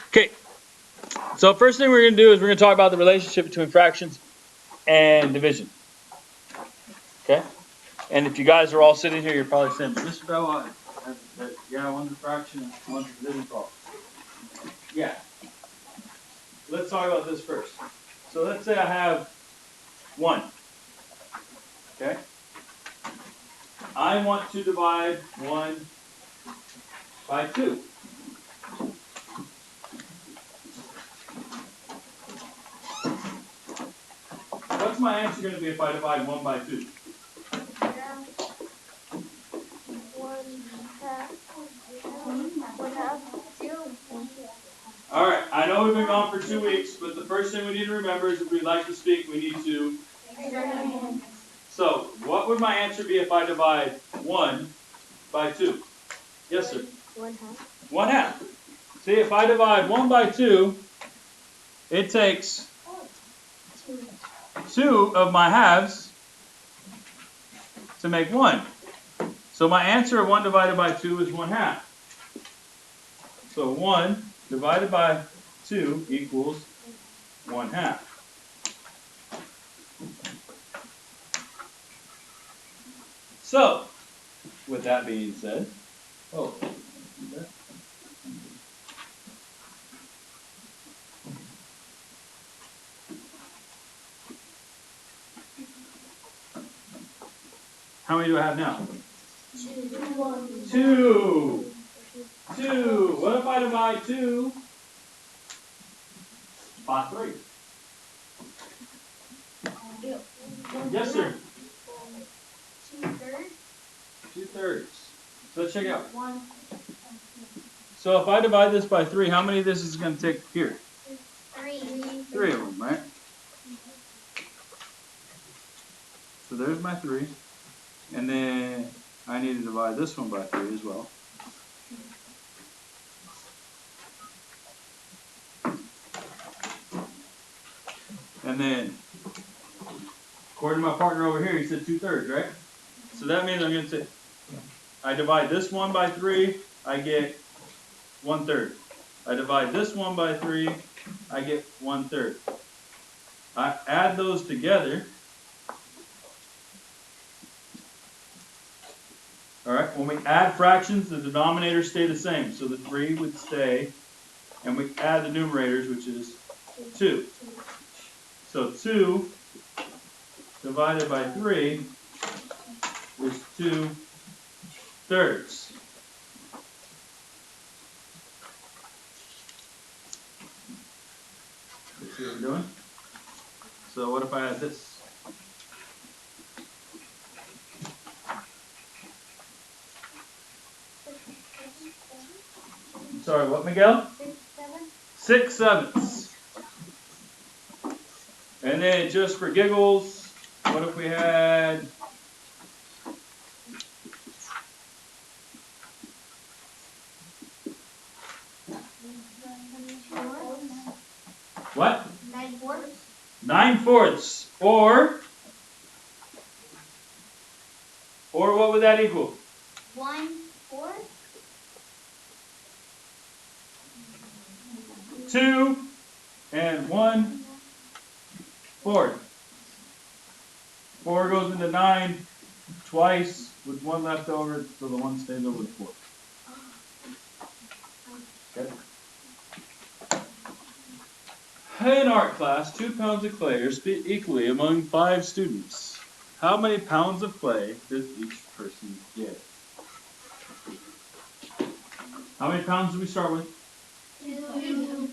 Okay, so first thing we're going to do is we're going to talk about the relationship between fractions and division. Okay, and if you guys are all sitting here, you're probably saying, Mr. Bell, yeah, one's a fraction and one's a division problem. Yeah. Let's talk about this first. So let's say I have 1. Okay? I want to divide 1 by 2. What's my answer going to be if I divide 1 by 2? All right, I know we've been gone for 2 weeks, but the first thing we need to remember is if we'd like to speak, we need to. So, what would my answer be if I divide 1 by 2? Yes, sir? 1/2. 1/2. See, if I divide 1 by 2, it takes 2 of my halves to make 1. So my answer of 1 divided by 2 is 1/2. So 1 divided by 2 equals 1/2. So, with that being said, how many do I have now? 2. 2. What if I divide 2 by 3? Yes, sir. 2/3. 2/3. So let's check it out. 1. So if I divide this by 3, how many of this is going to take here? 3. 3 of them, right? So there's my 3. And then I need to divide this one by 3 as well. And then, according to my partner over here, he said 2/3, right? So that means I'm going to say, I divide this one by 3, I get 1/3. I divide this one by 3, I get 1/3. I add those together. All right, when we add fractions, the denominators stay the same. So the 3 would stay, and we add the numerators, which is 2. So 2 divided by 3 is 2/3. See what we're doing? So what if I add this? I'm sorry, what, Miguel? 6/7. And then just for giggles, what if we had what? 9/4. 9/4. Or what would that equal? 1/4. 2 and 1/4. 4 goes into 9 twice with 1 left over, so the 1 stays over the 4. Okay. In art class, 2 pounds of clay are split equally among 5 students. How many pounds of clay does each person get? How many pounds do we start with? 2.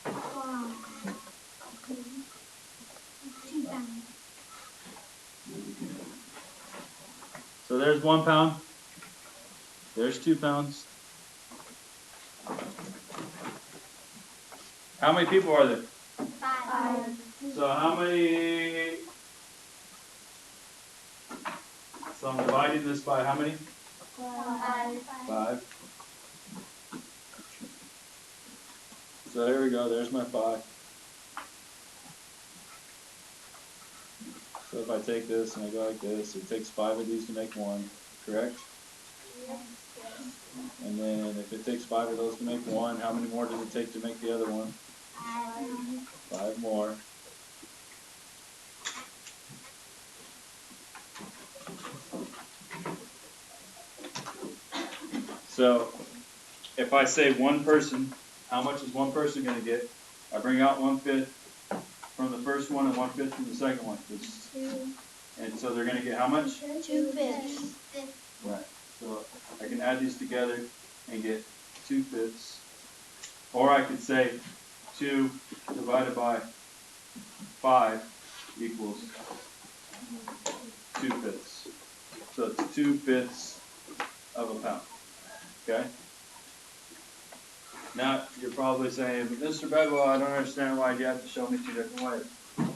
2 pounds. So there's 1 pound. There's 2 pounds. How many people are there? 5. So how many? So I'm dividing this by how many? 5. 5. So here we go. There's my 5. So if I take this and I go like this, it takes 5 of these to make 1, correct? And then if it takes 5 of those to make 1, how many more does it take to make the other one? 5 more. So if I say one person, how much is one person going to get? I bring out 1/5 from the first one and 1/5 from the second one. And so they're going to get how much? 2/5. Right. So I can add these together and get 2/5. Or I could say 2 divided by 5 equals 2/5. So it's 2/5 of a pound. Okay? Now you're probably saying, Mr. Bedwell, I don't understand why you have to show me 2 different ways.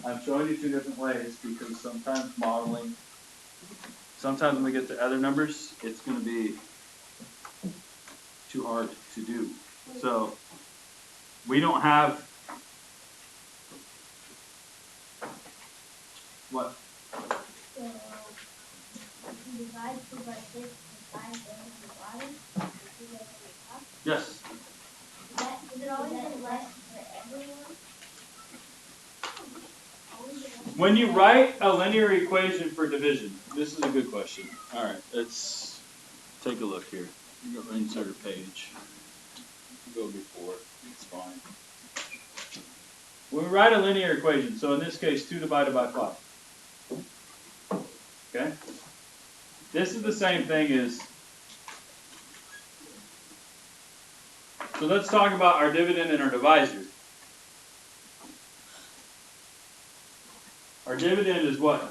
I'm showing you 2 different ways because sometimes modeling, sometimes when we get to other numbers, it's going to be too hard to do. So we don't have what? Divide 2 by 6 and 5 down to the bottom. Yes. Is it always been less for everyone? When you write a linear equation for division, this is a good question. All right, let's take a look here. You go insert a page. Go before. It's fine. When we write a linear equation, so in this case, 2 divided by 5. Okay? This is the same thing as. So let's talk about our dividend and our divisor. Our dividend is what?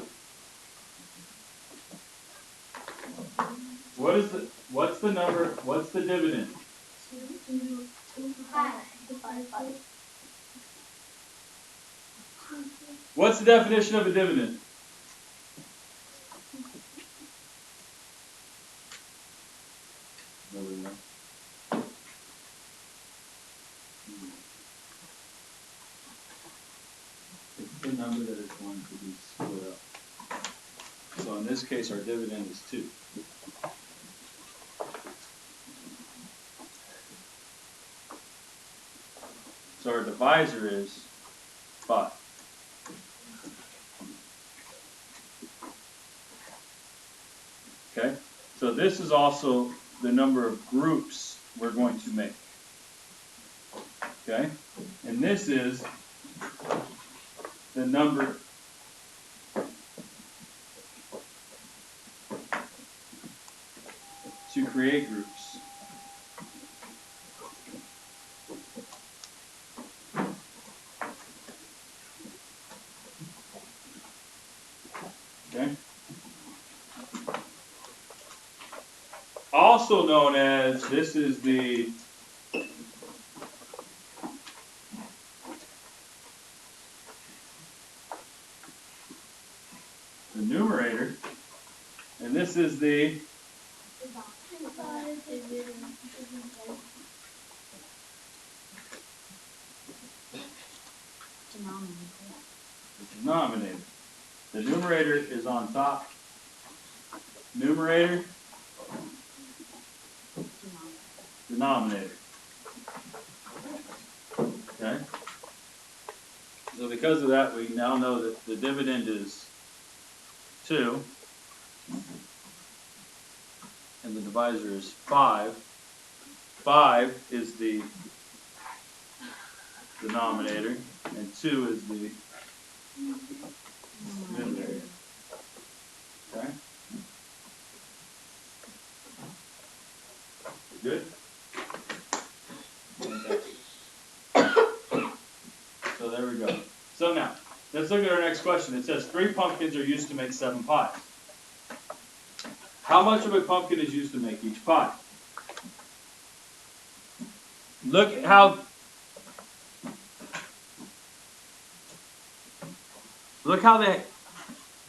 What's the number, what's the dividend? 5. What's the definition of a dividend? Nobody knows. It's the number that is going to be split up. So in this case, our dividend is 2. So our divisor is 5. Okay? So this is also the number of groups we're going to make. Okay? And this is the number to create groups. Okay? Also known as, this is the numerator, and this is the denominator. The numerator is on top. Numerator, denominator. Okay? So because of that, we now know that the dividend is 2, and the divisor is 5. 5 is the denominator, and 2 is the numerator. Okay? Good? So there we go. So now, let's look at our next question. It says 3 pumpkins are used to make 7 pies. How much of a pumpkin is used to make each pie? Look at how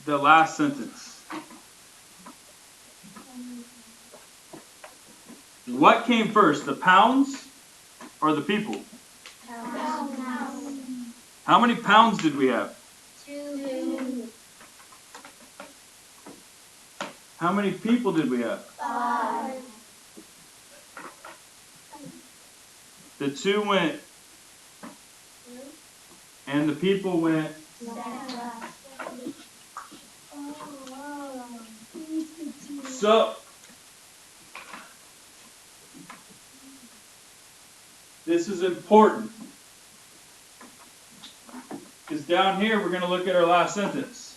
the last sentence. What came first, the pounds or the people? How many pounds did we have? 2. How many people did we have? 5. The 2 went, and the people went. So, this is important. Because down here, we're going to look at our last sentence.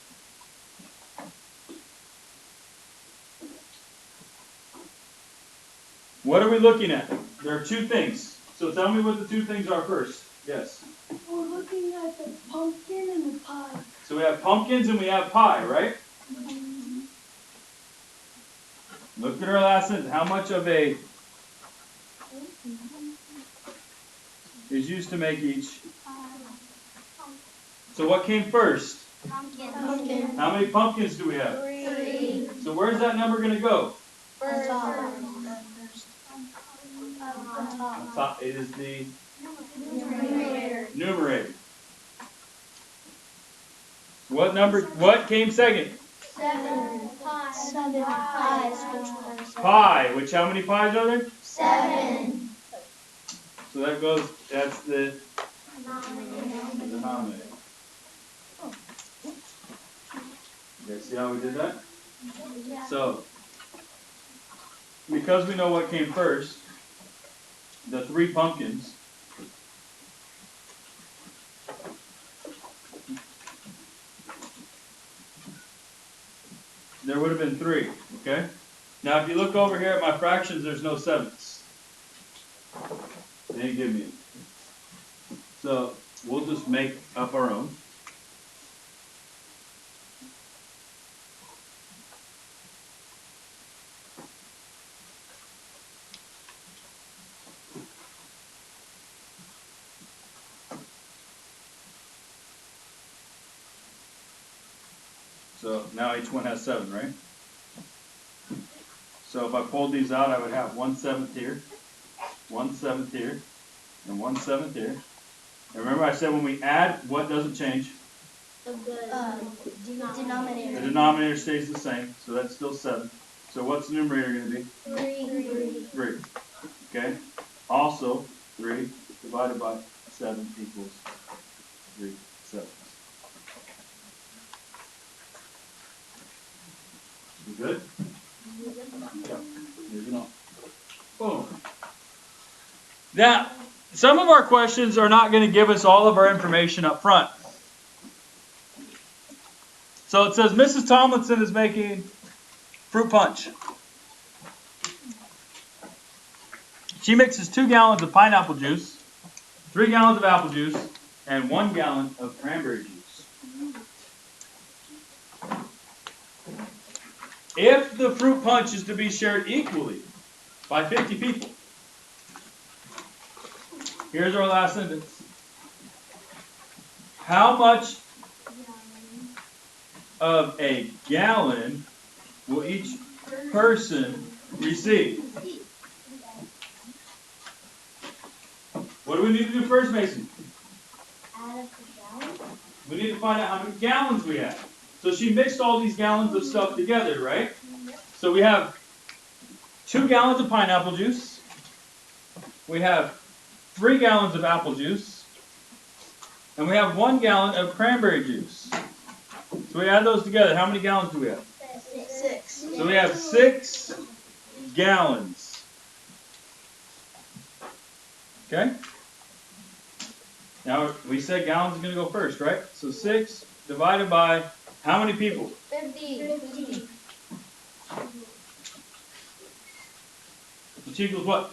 What are we looking at? There are 2 things. So tell me what the 2 things are first. Yes. We're looking at the pumpkin and the pie. So we have pumpkins and we have pie, right? Look at our last sentence. How much of a is used to make each? So what came first? Pumpkin. How many pumpkins do we have? 3. So where's that number going to go? First. Top. It is the Numerator. numerator. What number? What came second? 7. 7 pies. Pi. Which how many pies are there? 7. So that goes. That's the denominator. You guys see how we did that? So, because we know what came first, the 3 pumpkins. There would have been 3, okay? Now, if you look over here at my fractions, there's no 7ths. They didn't give me it. So, we'll just make up our own. So now each one has 7, right? So if I pulled these out, I would have 1/7 here, 1/7 here, and 1/7 here. And remember I said when we add, what doesn't change? The Denominator. The denominator stays the same, so that's still 7. So what's the numerator going to be? 3. 3. Okay? Also, 3 divided by 7 equals 3/7. You good? Yeah. Moving on. Boom. Now, some of our questions are not going to give us all of our information up front. So it says Mrs. Tomlinson is making fruit punch. She mixes 2 gallons of pineapple juice, 3 gallons of apple juice, and 1 gallon of cranberry juice. If the fruit punch is to be shared equally by 50 people, here's our last sentence. How much of a gallon will each person receive? What do we need to do first, Mason? Add up the gallons. We need to find out how many gallons we have. So she mixed all these gallons of stuff together, right? So we have 2 gallons of pineapple juice. We have 3 gallons of apple juice. And we have 1 gallon of cranberry juice. So we add those together. How many gallons do we have? 6. So we have 6 gallons. Okay? Now we said gallons is going to go first, right? So 6 divided by how many people? 50. Which equals what?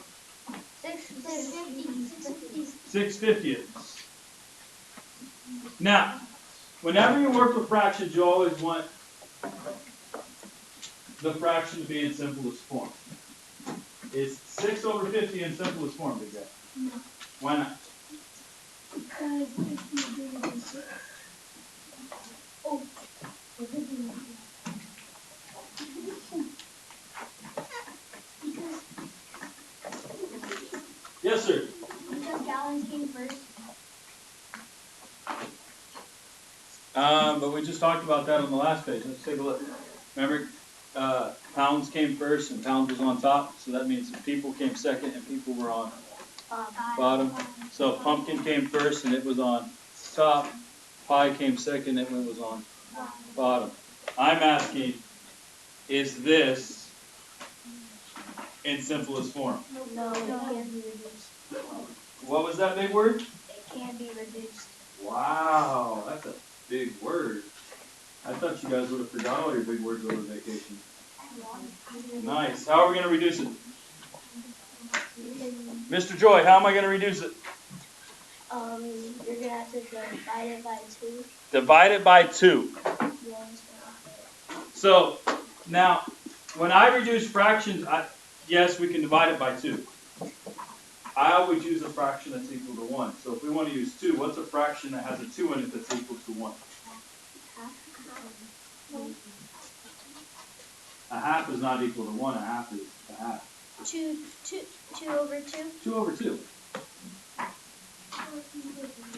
6/50. Now, whenever you work with fractions, you always want the fraction to be in simplest form. Is 6/50 in simplest form, Big Guy? No. Why not? Because 50 is bigger than 6. Oh. Yes, sir. Because gallons came first. But we just talked about that on the last page. Let's take a look. Remember, pounds came first and pounds was on top, so that means people came second and people were on bottom. So pumpkin came first and it was on top. Pie came second and it was on bottom. I'm asking, is this in simplest form? No, it can't be reduced. What was that big word? It can be reduced. Wow, that's a big word. I thought you guys would have forgot all your big words over vacation. Nice. How are we going to reduce it? Mr. Joy, how am I going to reduce it? You're gonna have to divide it by 2. Divide it by 2. So, now, when I reduce fractions, yes, we can divide it by 2. I always use a fraction that's equal to 1. So if we want to use 2, what's a fraction that has a 2 in it that's equal to 1? A half is not equal to 1. A half is a half. 2 over 2? 2 over 2.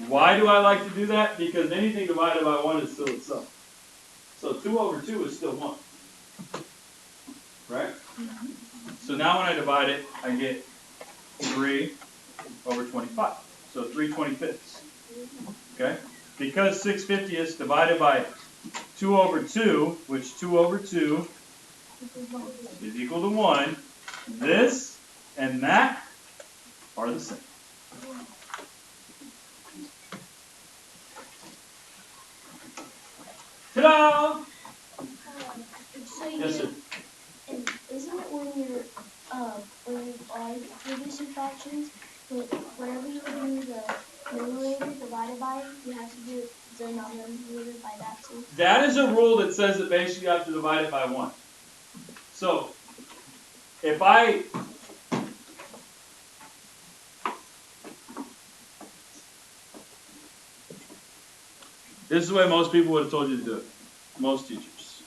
Why do I like to do that? Because anything divided by 1 is still itself. So 2 over 2 is still 1. Right? So now when I divide it, I get 3 over 25. So 3 25ths. Okay? Because 6/50ths divided by 2 over 2, which 2 over 2 is equal to 1, this and that are the same. Ta-da! So Yes, sir. and isn't it when you are reducing fractions, whenever you do the numerator divided by, you have to do the denominator by that too? That is a rule that says that basically you have to divide it by 1. So, if I this is the way most people would have told you to do it. Most teachers.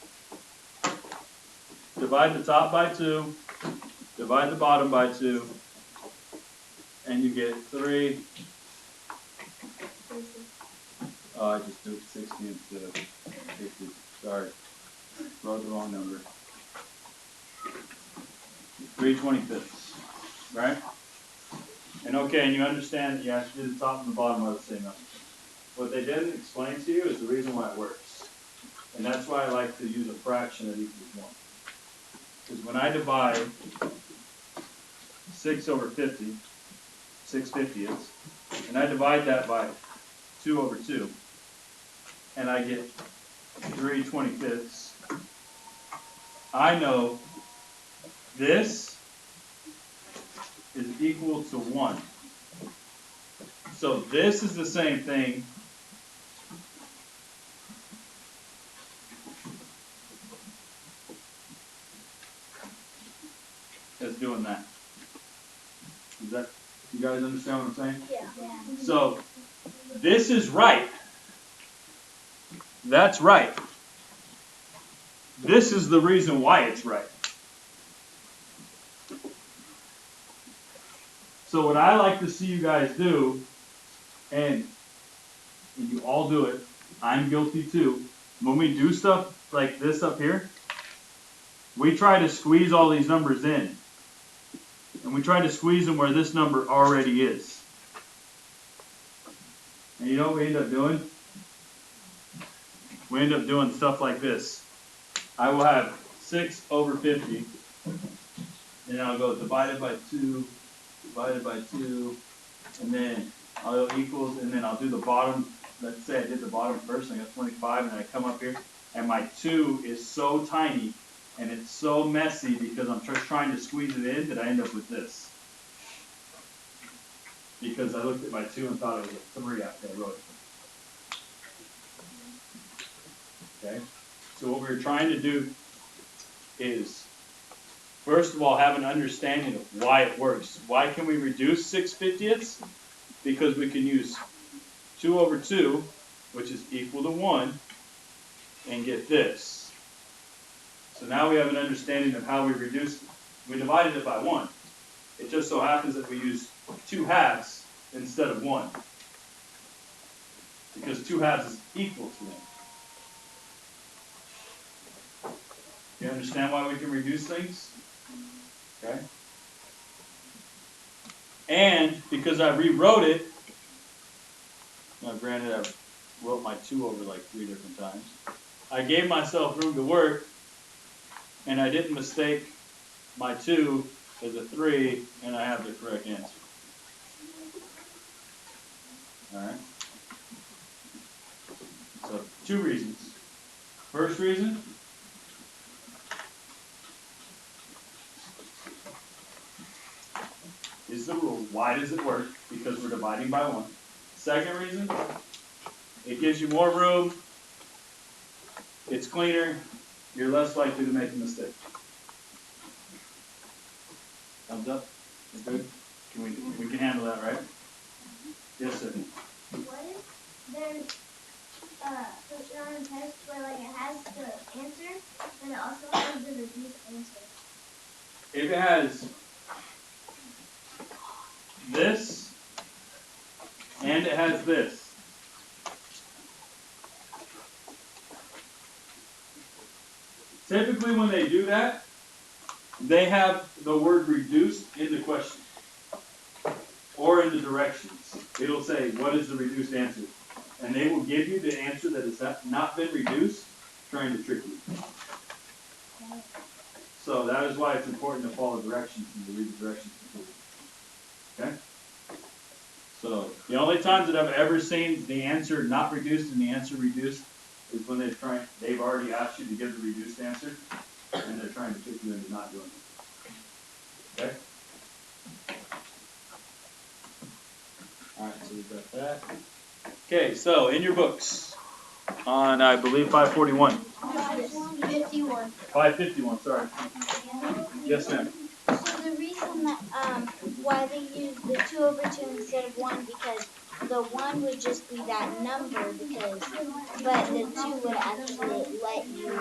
Divide the top by 2, divide the bottom by 2, and you get 3. Oh, I just took 60 instead of 50. Sorry. Wrote the wrong number. 3 25ths. Right? And okay, and you understand that you have to do the top and the bottom are the same number. What they didn't explain to you is the reason why it works. And that's why I like to use a fraction that equals 1. Because when I divide 6 over 50, 6/50ths, and I divide that by 2 over 2, and I get 3 25ths, I know this is equal to 1. So this is the same thing as doing that. Is that, you guys understand what I'm saying? Yeah. So this is right. That's right. This is the reason why it's right. So what I like to see you guys do, and you all do it, I'm guilty too, when we do stuff like this up here, we try to squeeze all these numbers in. And we try to squeeze them where this number already is. And you know what we end up doing? We end up doing stuff like this. I will have 6 over 50, and I'll go divided by 2, divided by 2, and then I'll go equals, and then I'll do the bottom. Let's say I did the bottom first, and I got 25, and then I come up here, and my 2 is so tiny, and it's so messy because I'm just trying to squeeze it in that I end up with this. Because I looked at my 2 and thought it was a 3 after I wrote it. Okay? So what we're trying to do is, first of all, have an understanding of why it works. Why can we reduce 6/50ths? Because we can use 2 over 2, which is equal to 1, and get this. So now we have an understanding of how we reduced it. We divided it by 1. It just so happens that we use 2 halves instead of 1. Because 2 halves is equal to 1. You understand why we can reduce things? Okay? And because I rewrote it, now granted I wrote my 2 over like 3 different times, I gave myself room to work, and I didn't mistake my 2 as a 3, and I have the correct answer. Alright? So, 2 reasons. First reason, is the rule. Why does it work? Because we're dividing by 1. Second reason, it gives you more room, it's cleaner, you're less likely to make a mistake. Thumbs up? We're good? We can handle that, right? Yes, sir. What if there's something on a test where like it has the answer and it also has the reduced answer? If it has this and it has this, typically when they do that, they have the word reduced in the question or in the directions. It'll say, what is the reduced answer? And they will give you the answer that has not been reduced, trying to trick you. So that is why it's important to follow directions and to read the directions. Okay? So the only times that I've ever seen the answer not reduced and the answer reduced is when they've already asked you to give the reduced answer, and they're trying to trick you into not doing it. Okay? Alright, so we've got that. Okay, so in your books, on I believe 541. 51. 551, sorry. Yes, ma'am. So the reason that why they use the 2 over 2 instead of 1, because the 1 would just be that number, but the 2 would actually let you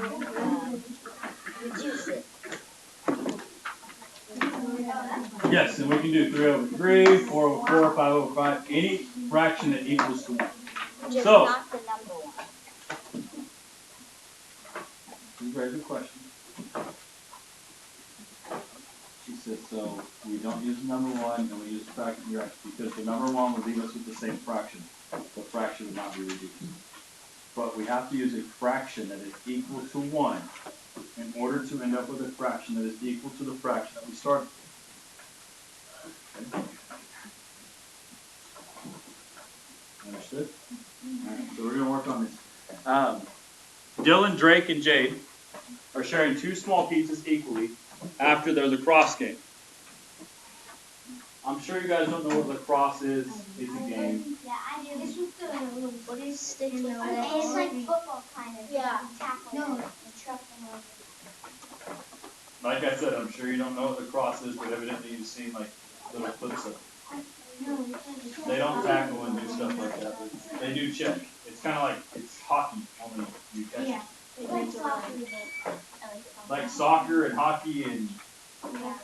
reduce it. Yes, and we can do 3 over 3, 4 over 4, 5 over 5, any fraction that equals to 1. Just So, not the number 1. this is a very good question. She said, so we don't use the number 1 and we use the fraction direct because the number 1 would leave us with the same fraction. The fraction would not be reduced. But we have to use a fraction that is equal to 1 in order to end up with a fraction that is equal to the fraction that we started with. Okay. Understood? Alright, so we're going to work on this. Dylan, Drake, and Jade are sharing 2 small pizzas equally after their lacrosse game. I'm sure you guys don't know what lacrosse is. It's a game. Yeah, I do. This was the little What is sticks with It's legs? like football kind of. Yeah. Tackle. No, the truck and all. Like I said, I'm sure you don't know what lacrosse is, but evidently you've seen like little clips of it. No, They don't tackle and do stuff like that, but they do check. It's kind of like, it's hockey, only you catch it. Yeah. It's like soccer. Like soccer and hockey and, Yeah.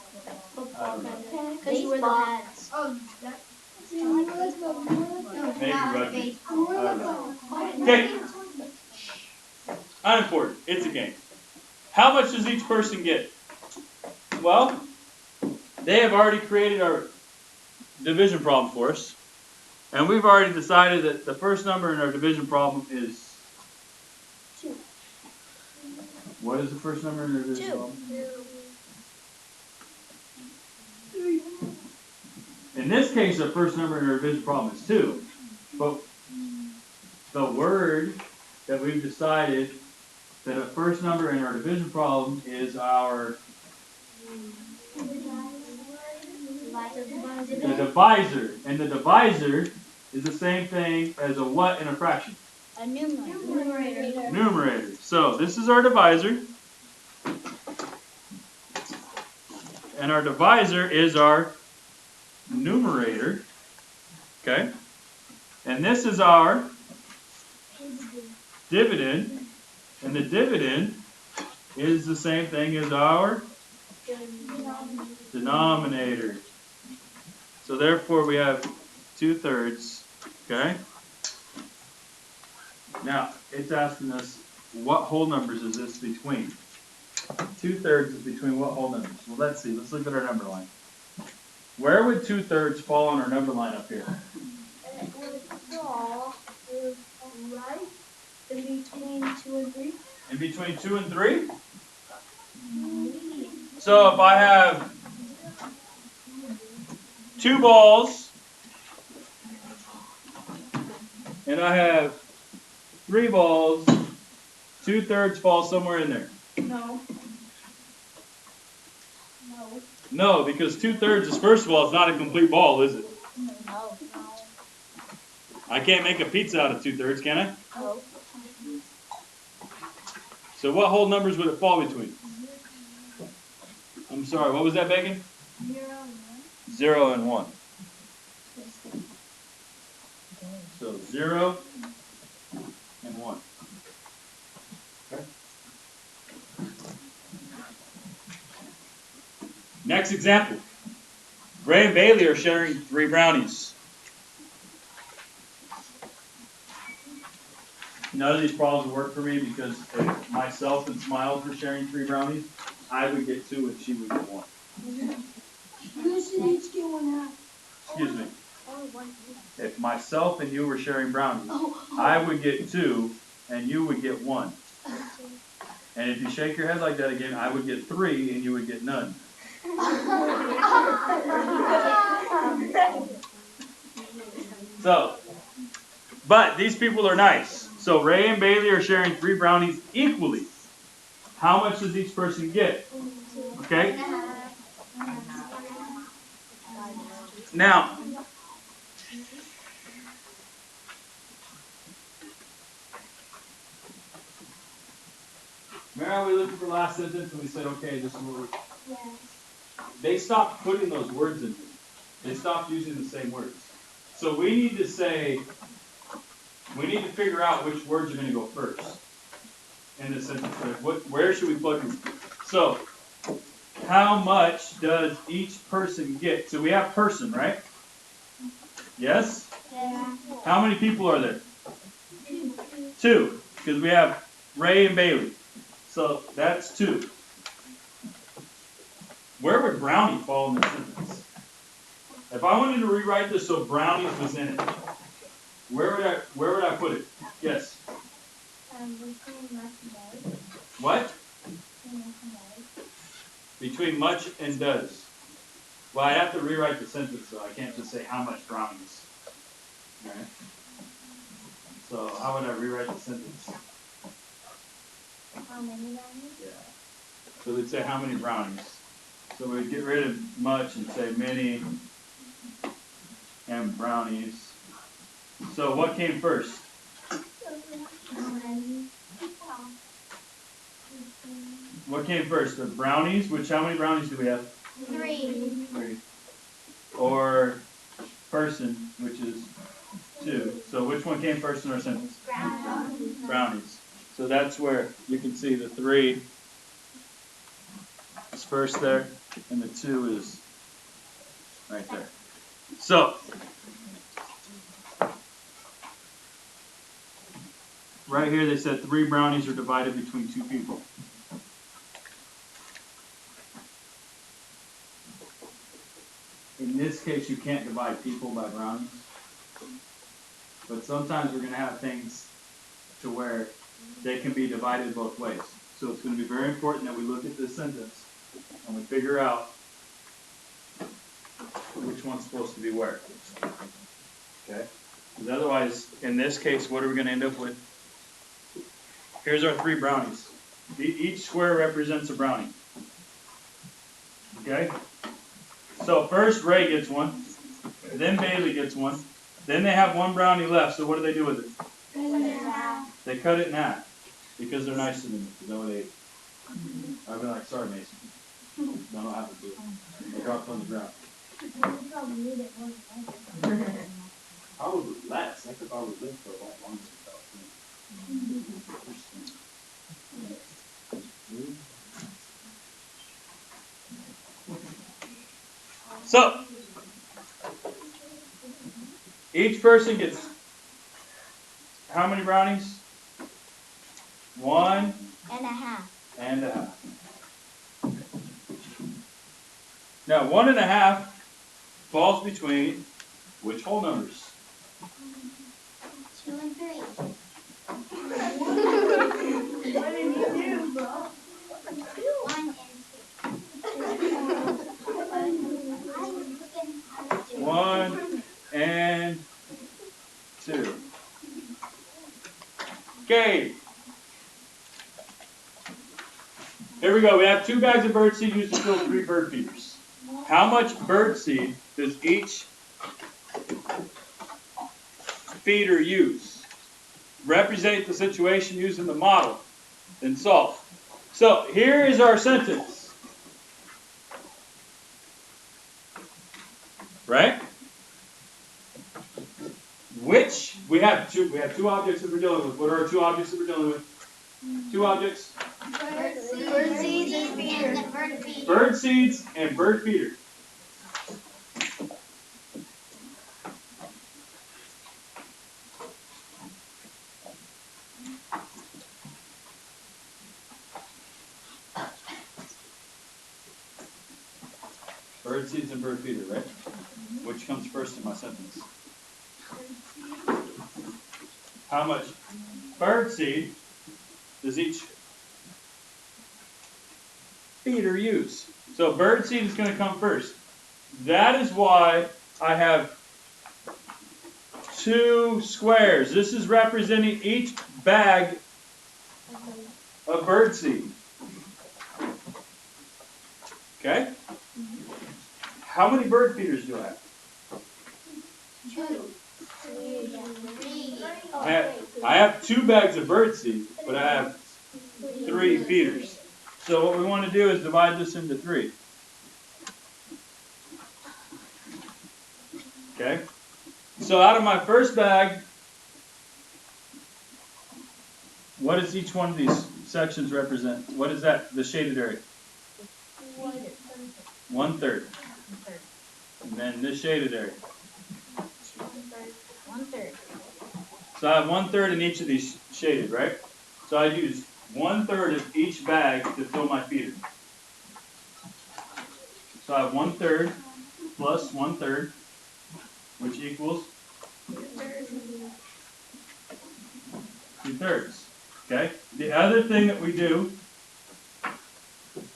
I don't know, Because you wear the Baseball. hats. Oh, that. maybe rugby. I don't know. Okay. Unimportant. It's a game. How much does each person get? Well, they have already created our division problem for us. And we've already decided that the first number in our division problem is 2. What is the first number in our division 2. problem? In this case, the first number in our division problem is 2. But the word that we've decided that a first number in our division problem is our the divisor. And the divisor is the same thing as a what in a fraction? A numerator. Numerator. So this is our divisor. And our divisor is our numerator. Okay? And this is our dividend. And the dividend is the same thing as our denominator. So therefore we have 2/3. Okay? Now, it's asking us what whole numbers is this between? 2/3 is between what whole numbers? Well, let's see. Let's look at our number line. Where would 2/3 fall on our number line up here? It would fall right in between 2 and 3. In between 2 and 3? So if I have 2 balls and I have 3 balls, 2/3 fall somewhere in there. No. No, because 2/3 is, first of all, it's not a complete ball, is it? No. I can't make a pizza out of 2/3, can I? No. So what whole numbers would it fall between? I'm sorry, what was that, Megan? 0 and 1. So 0 and 1. Okay. Next example. Ray and Bailey are sharing 3 brownies. None of these problems would work for me because if myself and Smiles were sharing 3 brownies, I would get 2 and she would get 1. You should each get 1/2. Excuse me. If myself and you were sharing brownies, I would get 2 and you would get 1. And if you shake your head like that again, I would get 3 and you would get none. So, but these people are nice. So Ray and Bailey are sharing 3 brownies equally. How much does each person get? Okay? Now, remember how we looked at the last sentence and we said, okay, this is what we're... They stopped putting those words in here. They stopped using the same words. So we need to say, we need to figure out which words are going to go first in this sentence. Where should we plug them? So, how much does each person get? So we have person, right? Yes? Yeah. How many people are there? 2, because we have Ray and Bailey. So that's 2. Where would brownie fall in this sentence? If I wanted to rewrite this so brownies was in it, where would I put it? Yes. What? Between much and does. Well, I have to rewrite the sentence, so I can't just say how much brownies. Alright? So how would I rewrite the sentence? How many brownies? Yeah. So we'd say how many brownies. So we'd get rid of much and say many and brownies. So what came first? What came first? The brownies? How many brownies do we have? 3. 3. Or person, which is 2. So which one came first in our sentence? Brownies. So that's where you can see the 3 is first there, and the 2 is right there. So, right here they said 3 brownies are divided between 2 people. In this case, you can't divide people by brownies. But sometimes we're going to have things to where they can be divided both ways. So it's going to be very important that we look at this sentence and we figure out which one's supposed to be where. Okay? Because otherwise, in this case, what are we going to end up with? Here's our 3 brownies. Each square represents a brownie. Okay? So first Ray gets 1, then Bailey gets 1, then they have 1 brownie left, so what do they do with it? They cut it in half because they're nice to me. Is that what they ate? I'd be like, sorry, Mason. No, I don't have to do it. They dropped on the ground. Probably less. I could probably live for a lot longer without food. So, each person gets how many brownies? 1 1.5. and a half. Now 1.5 falls between which whole numbers? 2 and 3. What did you do, bro? 1 and 2. 1 and 2. Okay. Here we go. We have 2 bags of birdseed used to fill 3 bird feeders. How much birdseed does each feeder use? Represent the situation using the model, then solve. So here is our sentence. Right? Which we have two objects that we're dealing with. What are our 2 objects that we're dealing with? 2 objects. Bird seeds and bird feeder. Bird seeds and bird feeder. Bird seeds and bird feeder, right? Which comes first in my sentence? How much bird seed does each feeder use? So bird seed is going to come first. That is why I have 2 squares. This is representing each bag of bird seed. Okay? How many bird feeders do I have? 2. I have 2 bags of bird seed, but I have 3 feeders. So what we want to do is divide this into 3. Okay? So out of my first bag, what does each one of these sections represent? What is that, the shaded area? 1/3. And then this shaded area. 1/3. So I have 1/3 in each of these shaded, right? So I use 1/3 of each bag to fill my feeder. So I have 1/3 plus 1/3, which equals 2/3. Okay? The other thing that we do,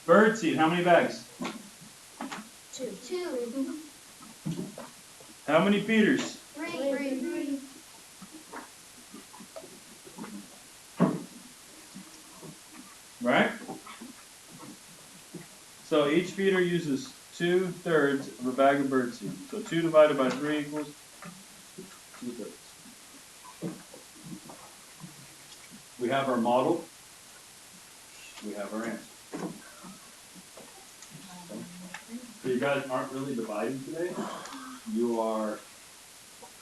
bird seed, how many bags? 2. How many feeders? 3. Right? So each feeder uses 2/3 of a bag of birdseed. So 2 divided by 3 equals 2/3. We have our model. We have our answer. So you guys aren't really dividing today. You are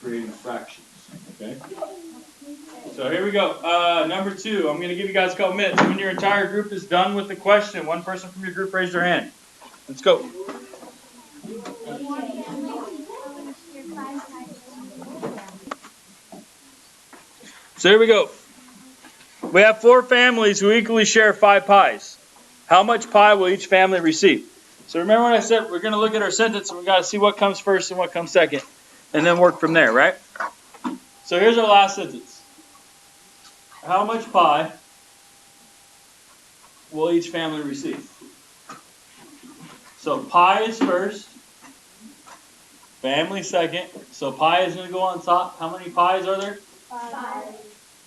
creating fractions. Okay? So here we go. Number 2. I'm going to give you guys a couple minutes. When your entire group is done with the question, one person from your group raise their hand. Let's go. So here we go. We have 4 families who equally share 5 pies. How much pie will each family receive? So remember when I said we're going to look at our sentence and we've got to see what comes first and what comes second, and then work from there, right? So here's our last sentence. How much pie will each family receive? So pie is first, family second. So pie is going to go on top. How many pies are there? 5.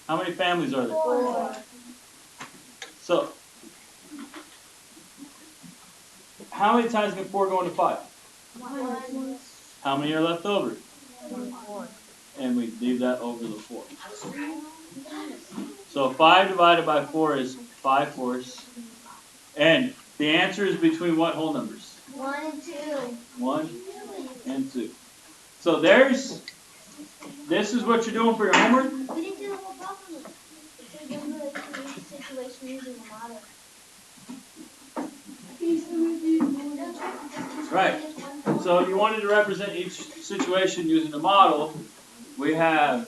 How many families are there? 4. So how many times can 4 go into 5? 1. How many are left over? 4. And we leave that over the 4. So 5 divided by 4 is 5/4. And the answer is between what whole numbers? 1 and 2. 1 and 2. So this is what you're doing for your homework. We didn't do the whole problem. It said don't really create a situation using the model. Right. So if you wanted to represent each situation using the model, we have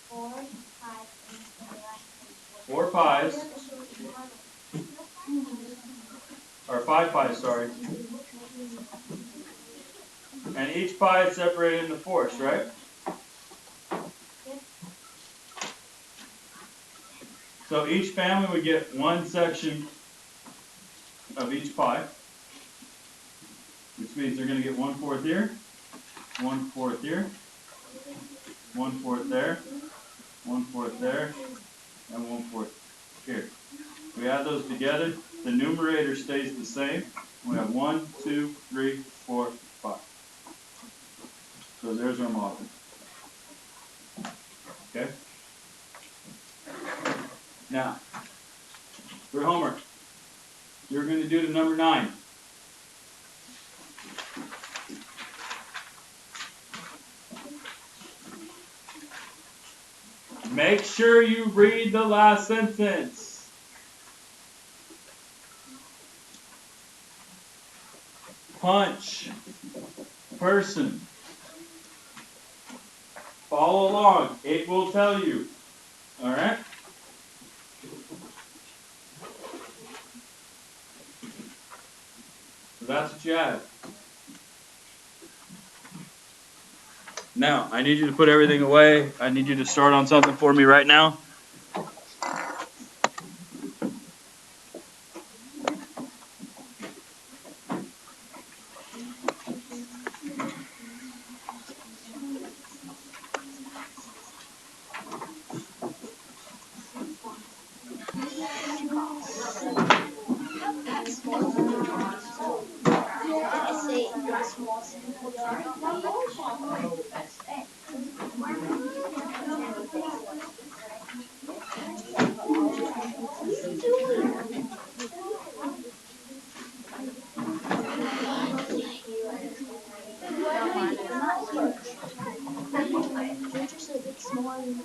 4, 5, 4 pies, or 5 pies, sorry. And each pie is separated into fourths, right? Yep. So each family would get one section of each pie, which means they're going to get 1/4 here, 1/4 here, 1/4 there, 1/4 there, and 1/4 here. We add those together, the numerator stays the same. We have 1, 2, 3, 4, 5. So there's our model. Okay? Now, for homework, you're going to do the number 9. Make sure you read the last sentence. Punch. Person. Follow along. It will tell you. Alright? So that's what you have. Now, I need you to put everything away. I need you to start on something for me right now. Yours are so big, smaller than